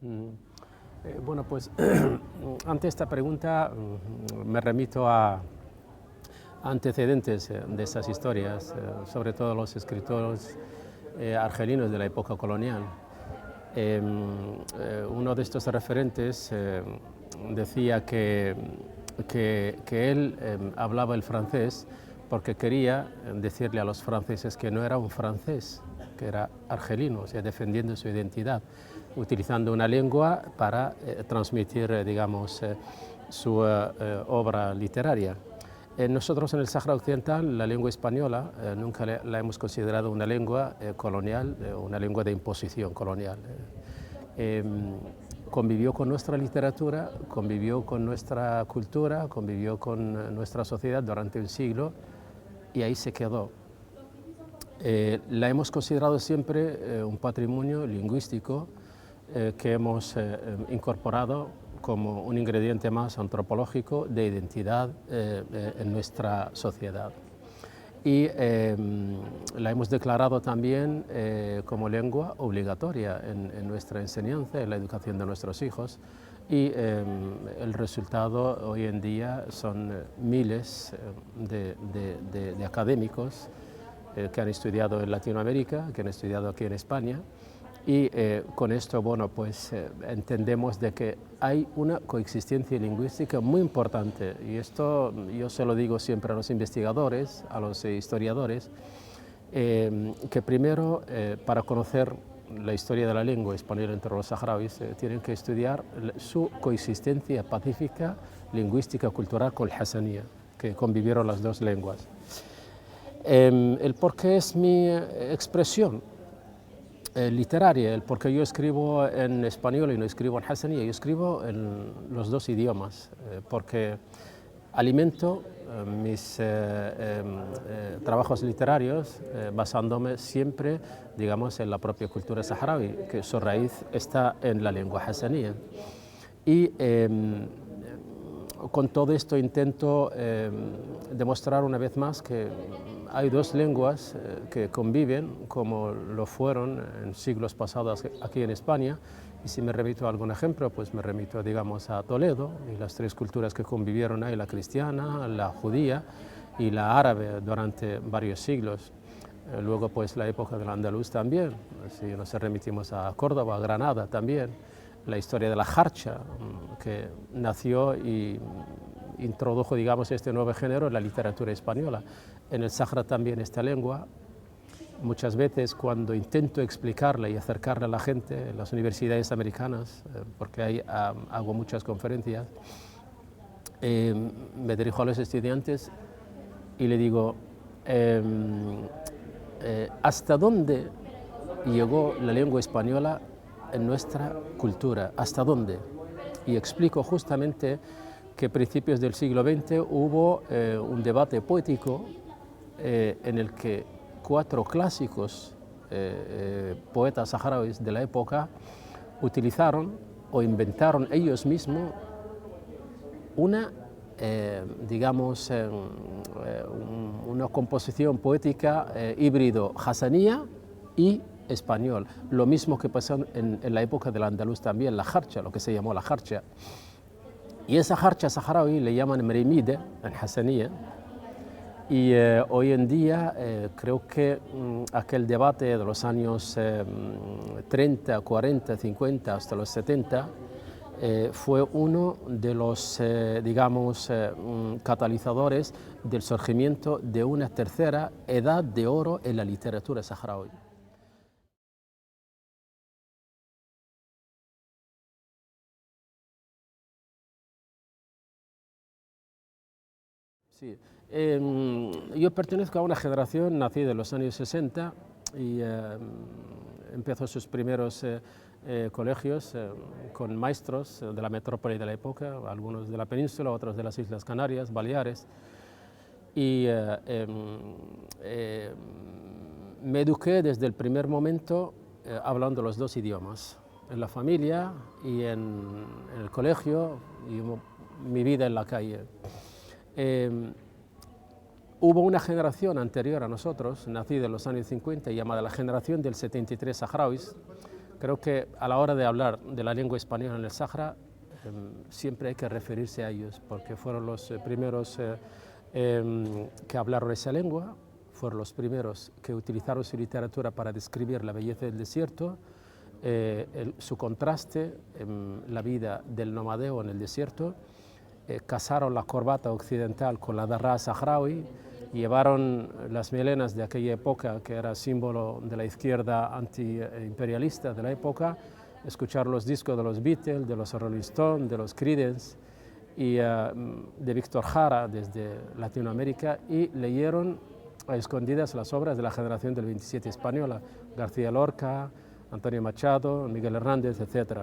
Mm, bueno, pues ante esta pregunta me remito a antecedentes de estas historias, sobre todo los escritores argelinos de la época colonial. Uno de estos referentes decía que él hablaba el francés porque quería decirle a los franceses que no era un francés, que era argelino, o sea, defendiendo su identidad, utilizando una lengua para transmitir, digamos, su obra literaria. Nosotros en el Sáhara Occidental la lengua española nunca la hemos considerado una lengua colonial, una lengua de imposición colonial. Convivió con nuestra literatura, convivió con nuestra cultura, convivió con nuestra sociedad durante un siglo y ahí se quedó. La hemos considerado siempre un patrimonio lingüístico que hemos incorporado como un ingrediente más antropológico de identidad en nuestra sociedad. Y la hemos declarado también como lengua obligatoria en nuestra enseñanza, en la educación de nuestros hijos. Y el resultado hoy en día son miles de académicos que han estudiado en Latinoamérica, que han estudiado aquí en España, y con esto, bueno, pues entendemos de que hay una coexistencia lingüística muy importante, y esto yo se lo digo siempre a los investigadores, a los historiadores, que primero, para conocer la historia de la lengua española entre los saharauis, tienen que estudiar su coexistencia pacífica, lingüística, cultural con el Hassaniyya, que convivieron las dos lenguas. El por qué es mi expresión literaria, el por qué yo escribo en español y no escribo en Hassaniyya. Yo escribo en los dos idiomas, porque alimento mis trabajos literarios basándome siempre, digamos, en la propia cultura saharaui, que su raíz está en la lengua Hassaniyya. Y con todo esto intento demostrar una vez más que hay dos lenguas que conviven, como lo fueron en siglos pasados aquí en España. Y si me remito a algún ejemplo, pues me remito, digamos, a Toledo y las tres culturas que convivieron ahí, la cristiana, la judía y la árabe durante varios siglos. Luego, pues la época del andaluz también, si nos remitimos a Córdoba, a Granada también, la historia de la jarcha, que nació y introdujo, digamos, este nuevo género en la literatura española. En el Sáhara también esta lengua. Muchas veces cuando intento explicarla y acercarla a la gente en las universidades americanas, porque ahí hago muchas conferencias, me dirijo a los estudiantes y le digo, ¿hasta dónde llegó la lengua española en nuestra cultura? ¿Hasta dónde? Y explico justamente que a principios del siglo XX hubo un debate poético en el que cuatro clásicos poetas saharauis de la época utilizaron o inventaron ellos mismos una, digamos, una composición poética híbrido Hassaniyya y español. Lo mismo que pasó en la época del andaluz también, la jarcha, lo que se llamó la jarcha. Y esa jarcha saharaui le llaman Mrimide en Hassaniyya. Y hoy en día creo que aquel debate de los años 30, 40, 50 hasta los 70 fue uno de los, digamos, catalizadores del surgimiento de una tercera edad de oro en la literatura saharaui. Sí. Yo pertenezco a una generación nacida en los años 60 y empezó sus primeros colegios con maestros de la metrópoli de la época, algunos de la península, otros de las Islas Canarias, Baleares. Y me eduqué desde el primer momento hablando los dos idiomas, en la familia y en el colegio y mi vida en la calle. Hubo una generación anterior a nosotros, nacida en los años 50, llamada la generación del 73 saharauis, Creo que a la hora de hablar de la lengua española en el Sáhara, siempre hay que referirse a ellos, porque fueron los primeros que hablaron esa lengua, fueron los primeros que utilizaron su literatura para describir la belleza del desierto, su contraste en la vida del nomadeo en el desierto, casaron la corbata occidental con la darra saharaui, llevaron las melenas de aquella época, que era símbolo de la izquierda antiimperialista de la época, escucharon los discos de los Beatles, de los Rolling Stones, de los Creedence y de Víctor Jara desde Latinoamérica, y leyeron a escondidas las obras de la generación del 27 española, García Lorca, Antonio Machado, Miguel Hernández, etc.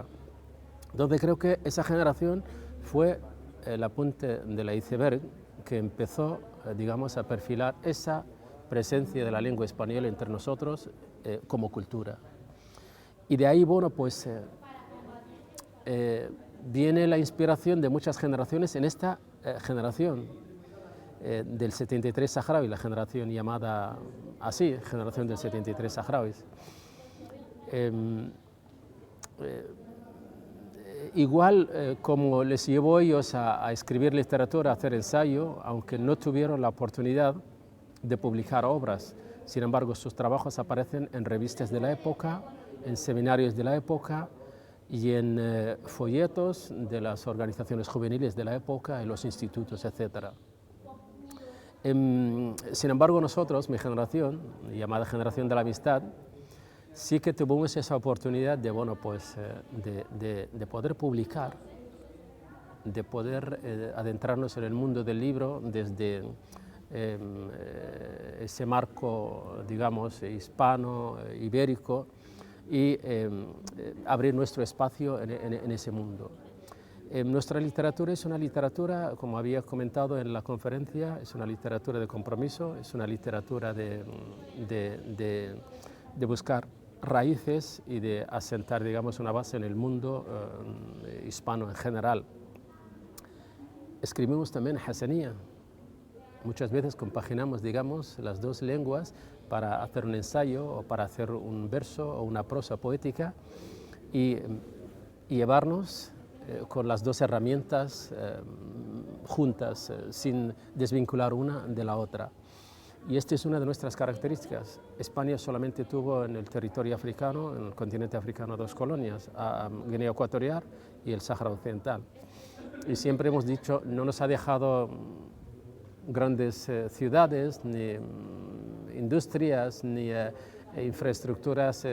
Entonces creo que esa generación fue la punta del iceberg que empezó, digamos, a perfilar esa presencia de la lengua española entre nosotros como cultura. Y de ahí, bueno, pues viene la inspiración de muchas generaciones en esta generación del 73 saharaui, la generación llamada así, generación del 73 saharauis. Igual como les llevó a ellos a escribir literatura, a hacer ensayo, aunque no tuvieron la oportunidad de publicar obras, sin embargo sus trabajos aparecen en revistas de la época, en seminarios de la época y en folletos de las organizaciones juveniles de la época, en los institutos, etc. Sin embargo nosotros, mi generación, llamada generación de la amistad, sí que tuvimos esa oportunidad de, bueno, pues, de poder publicar, de poder adentrarnos en el mundo del libro desde ese marco, digamos, hispano, ibérico, y abrir nuestro espacio en ese mundo. Nuestra literatura es una literatura, como había comentado en la conferencia, es una literatura de compromiso, es una literatura de buscar raíces y de asentar, digamos, una base en el mundo hispano en general. Escribimos también hasanía. Muchas veces compaginamos, digamos, las dos lenguas para hacer un ensayo o para hacer un verso o una prosa poética y llevarnos con las dos herramientas juntas, sin desvincular una de la otra. Y esta es una de nuestras características. España solamente tuvo en el territorio africano, en el continente africano, dos colonias, Guinea Ecuatorial y el Sáhara Occidental. Y siempre hemos dicho, no nos ha dejado grandes ciudades, ni industrias, ni infraestructuras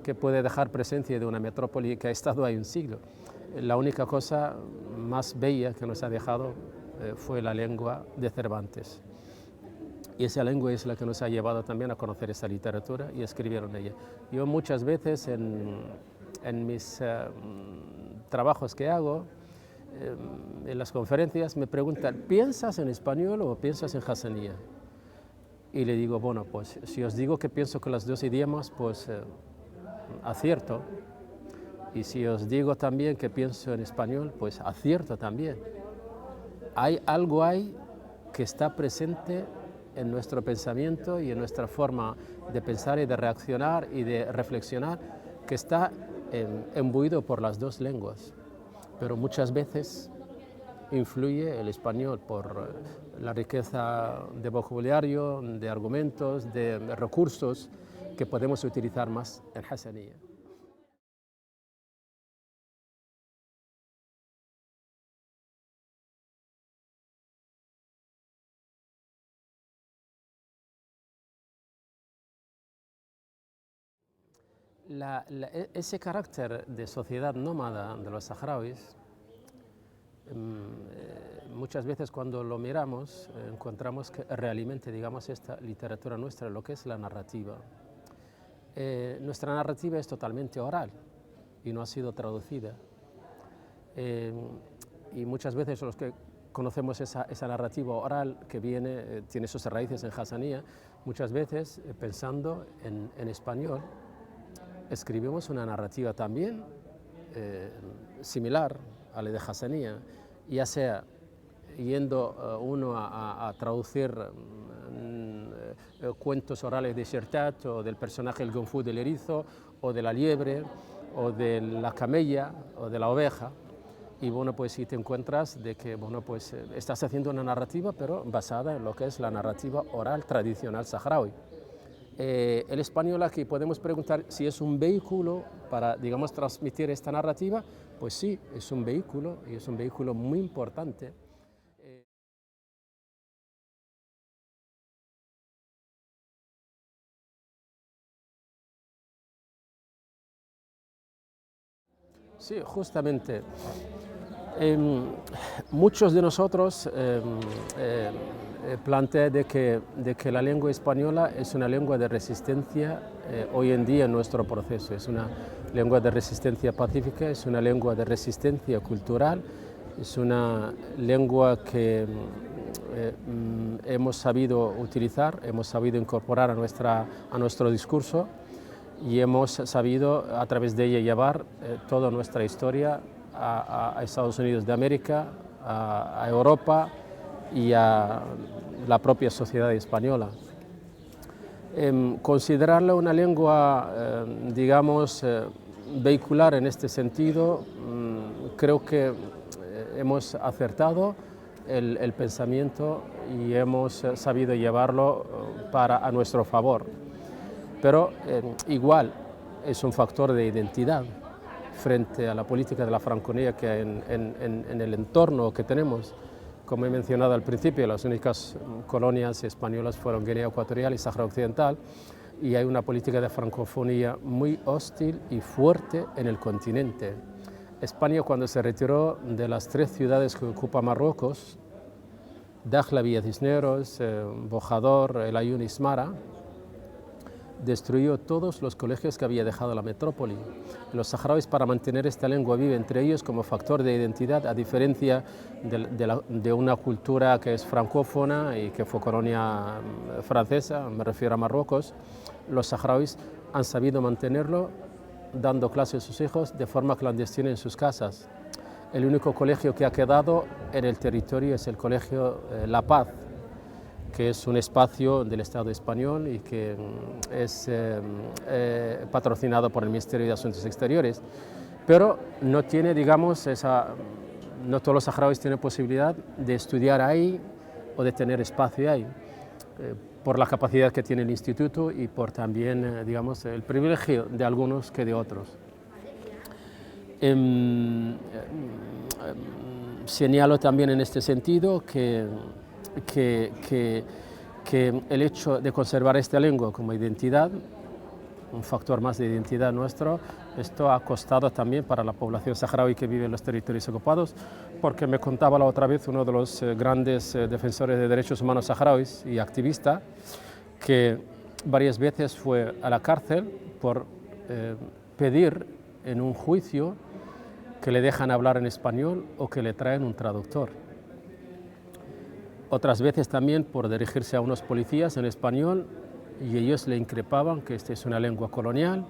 que puede dejar presencia de una metrópoli que ha estado ahí un siglo. La única cosa más bella que nos ha dejado fue la lengua de Cervantes. Y esa lengua es la que nos ha llevado también a conocer esa literatura y a escribir en ella. Yo muchas veces en mis trabajos que hago, en las conferencias me preguntan, ¿piensas en español o piensas en hasanía? Y le digo, bueno, pues si os digo que pienso con los dos idiomas, pues acierto. Y si os digo también que pienso en español, pues acierto también. Hay algo ahí que está presente en nuestro pensamiento y en nuestra forma de pensar y de reaccionar y de reflexionar, que está imbuido por las dos lenguas. Pero muchas veces influye el español por la riqueza de vocabulario, de argumentos, de recursos que podemos utilizar más en hasanía. Ese carácter de sociedad nómada de los saharauis, muchas veces cuando lo miramos encontramos que realmente, digamos, esta literatura nuestra, lo que es la narrativa. Nuestra narrativa es totalmente oral y no ha sido traducida. Y muchas veces los que conocemos esa narrativa oral que viene, tiene sus raíces en hasanía, muchas veces pensando en español, escribimos una narrativa también similar a la de hasanía, ya sea yendo uno a traducir cuentos orales de Shertat o del personaje el Gonfú del erizo o de la liebre o de la camella o de la oveja. Y bueno, pues si te encuentras de que bueno, pues, estás haciendo una narrativa, pero basada en lo que es la narrativa oral tradicional saharaui. El español aquí podemos preguntar si es un vehículo para, digamos, transmitir esta narrativa. Pues sí, es un vehículo y es un vehículo muy importante. Sí, justamente. Muchos de nosotros plantean de que la lengua española es una lengua de resistencia hoy en día en nuestro proceso. Es una lengua de resistencia pacífica, es una lengua de resistencia cultural, es una lengua que hemos sabido utilizar, hemos sabido incorporar a nuestro discurso y hemos sabido a través de ella llevar toda nuestra historia a Estados Unidos de América, a Europa y a la propia sociedad española. Considerarla una lengua, digamos, vehicular en este sentido, creo que hemos acertado el pensamiento y hemos sabido llevarlo a nuestro favor. Pero igual es un factor de identidad frente a la política de la francofonía que en el entorno que tenemos. Como he mencionado al principio, las únicas colonias españolas fueron Guinea Ecuatorial y Sáhara Occidental, y hay una política de francofonía muy hostil y fuerte en el continente. España, cuando se retiró de las 3 ciudades que ocupa Marruecos, Dakhla, Villa Cisneros, Bojador, El Aaiún y Smara, destruyó todos los colegios que había dejado la metrópoli. Los saharauis, para mantener esta lengua viva entre ellos como factor de identidad, a diferencia de una cultura que es francófona y que fue colonia francesa, me refiero a Marruecos, los saharauis han sabido mantenerlo dando clases a sus hijos de forma clandestina en sus casas. El único colegio que ha quedado en el territorio es el colegio La Paz, que es un espacio del Estado español y que es patrocinado por el Ministerio de Asuntos Exteriores, pero no tiene, digamos, no todos los saharauis tienen posibilidad de estudiar ahí o de tener espacio ahí, por la capacidad que tiene el instituto y por también, digamos, el privilegio de algunos que de otros. Señalo también en este sentido que el hecho de conservar esta lengua como identidad, un factor más de identidad nuestro, esto ha costado también para la población saharaui que vive en los territorios ocupados, porque me contaba la otra vez uno de los grandes defensores de derechos humanos saharauis y activista, que varias veces fue a la cárcel por pedir en un juicio que le dejan hablar en español o que le traen un traductor. Otras veces también por dirigirse a unos policías en español y ellos le increpaban que esta es una lengua colonial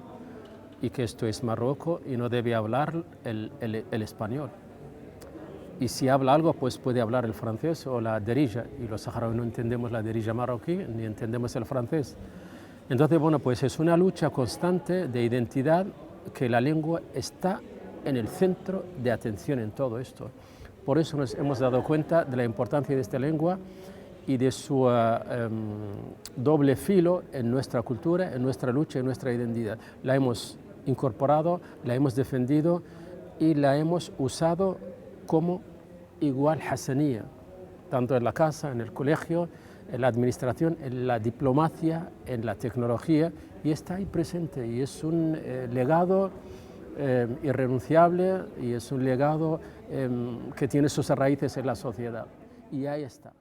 y que esto es Marruecos y no debe hablar el español. Y si habla algo, pues puede hablar el francés o la derija, y los saharauis no entendemos la derija marroquí ni entendemos el francés. Entonces, bueno, pues es una lucha constante de identidad, que la lengua está en el centro de atención en todo esto. Por eso nos hemos dado cuenta de la importancia de esta lengua y de su doble filo en nuestra cultura, en nuestra lucha, en nuestra identidad. La hemos incorporado, la hemos defendido y la hemos usado como igual hasanía, tanto en la casa, en el colegio, en la administración, en la diplomacia, en la tecnología, y está ahí presente y es un legado irrenunciable y es un legado que tiene sus raíces en la sociedad, y ahí está.